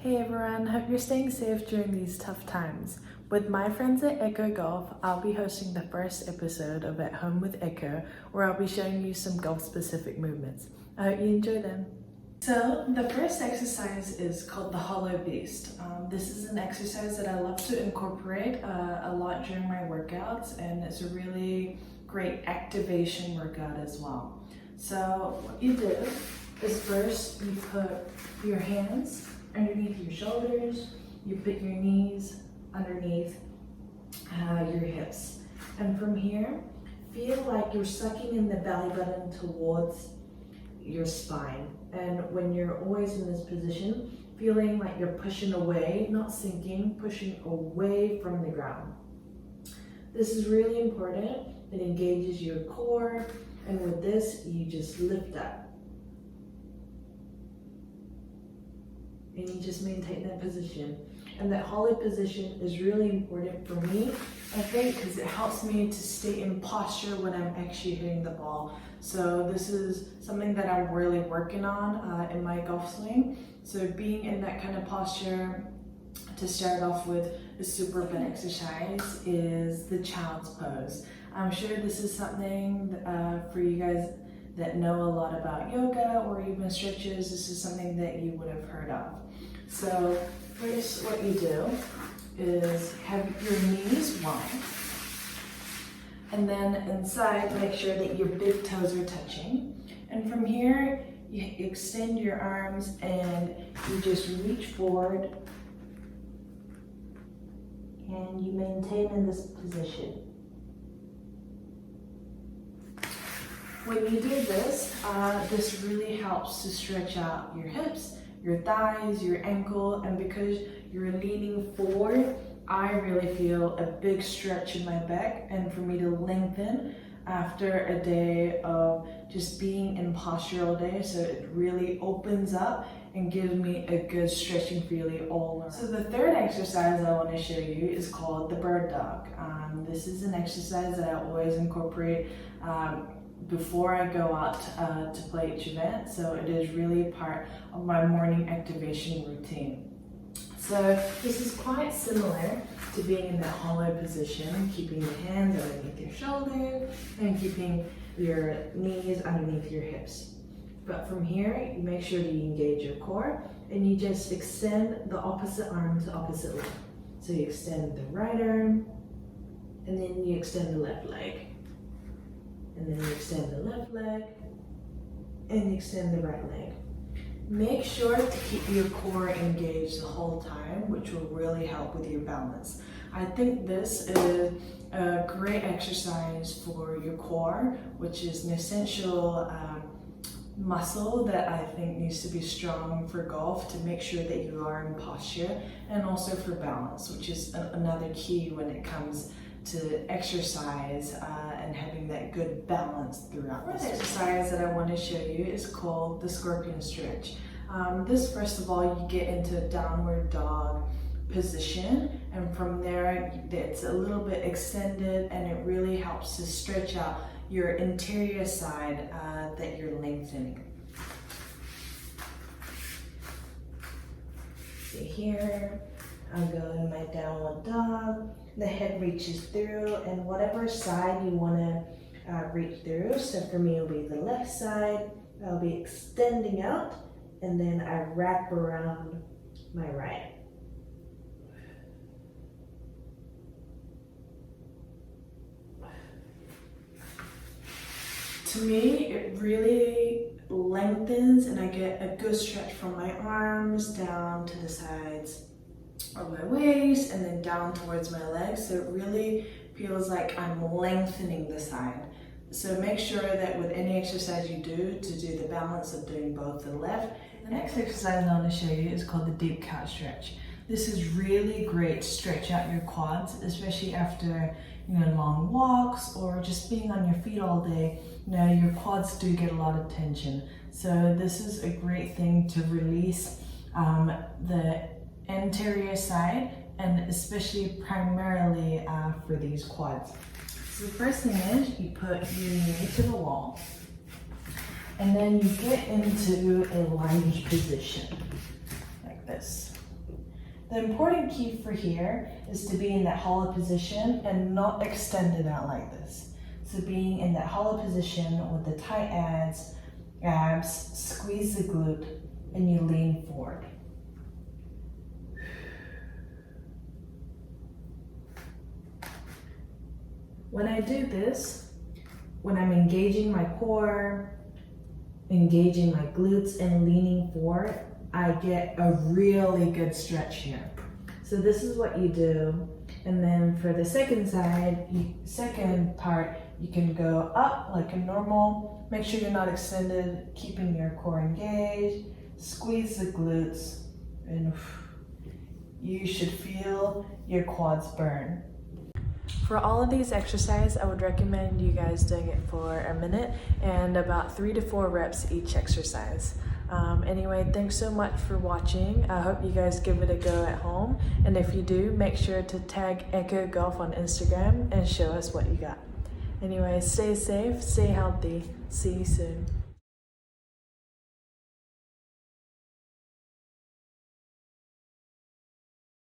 Hey everyone, hope you're staying safe during these tough times. With my friends at ECCO Golf, I'll be hosting the first episode of At Home with ECCO, where I'll be showing you some golf-specific movements. I hope you enjoy them. So the first exercise is called the Hollow Beast. This is an exercise that I love to incorporate a lot during my workouts, and it's a really great activation workout as well. So what you do is first you put your hands underneath your shoulders, you put your knees underneath your hips. And from here, feel like you're sucking in the belly button towards your spine. And when you're always in this position, feeling like you're pushing away, not sinking, pushing away from the ground. This is really important. It engages your core, and with this, you just lift up. And you just maintain that position. And that hollow position is really important for me, I think, because it helps me to stay in posture when I'm actually hitting the ball. So this is something that I'm really working on in my golf swing. So being in that kind of posture to start off with a super fun exercise is the child's pose. I'm sure this is something for you guys that know a lot about yoga or even stretches. This is something that you would have heard of. So first what you do is have your knees wide, and then inside make sure that your big toes are touching. And from here you extend your arms and you just reach forward and you maintain in this position. When you do this, this really helps to stretch out your hips, your thighs, your ankle, and because you're leaning forward, I really feel a big stretch in my back, and for me to lengthen after a day of just being in posture all day, so it really opens up and gives me a good stretching feeling all around. So the third exercise I want to show you is called the bird dog. This is an exercise that I always incorporate before I go out to play each event, so it is really part of my morning activation routine. So this is quite similar to being in that hollow position, keeping your hands underneath your shoulders and keeping your knees underneath your hips. But from here, you make sure that you engage your core and you just extend the opposite arm to opposite leg. So you extend the right arm and then you extend the left leg. And then you extend the left leg and you extend the right leg. Make sure to keep your core engaged the whole time, which will really help with your balance. I think this is a great exercise for your core, which is an essential muscle that I think needs to be strong for golf to make sure that you are in posture, and also for balance, which is another key when it comes to exercise and having that good balance throughout. The exercise that I want to show you is called the scorpion stretch. This, first of all, you get into a downward dog position, and from there it's a little bit extended, and it really helps to stretch out your interior side that you're lengthening. So here I'm going in my downward dog. The head reaches through, and whatever side you want to reach through. So for me, it'll be the left side. I'll be extending out, and then I wrap around my right. To me, it really lengthens, and I get a good stretch from my arms down to the sides of my waist and then down towards my legs, so it really feels like I'm lengthening the side. So make sure that with any exercise you do, to do the balance of doing both the left. The next exercise I want to show you is called the deep cat stretch. This is really great to stretch out your quads, especially after long walks or just being on your feet all day. Your quads do get a lot of tension, so this is a great thing to release the anterior side, and especially primarily for these quads. So the first thing is you put your knee to the wall, and then you get into a lunge position like this. The important key for here is to be in that hollow position and not extended out like this. So being in that hollow position with the tight abs, squeeze the glute, and you lean forward. When I do this, when I'm engaging my core, engaging my glutes and leaning forward, I get a really good stretch here. So this is what you do. And then for the second side, second part, you can go up like a normal. Make sure you're not extended, keeping your core engaged. Squeeze the glutes, and you should feel your quads burn. For all of these exercises, I would recommend you guys doing it for a minute and about 3 to 4 reps each exercise. Anyway, thanks so much for watching. I hope you guys give it a go at home. And if you do, make sure to tag ECCO Golf on Instagram and show us what you got. Anyway, stay safe, stay healthy. See you soon.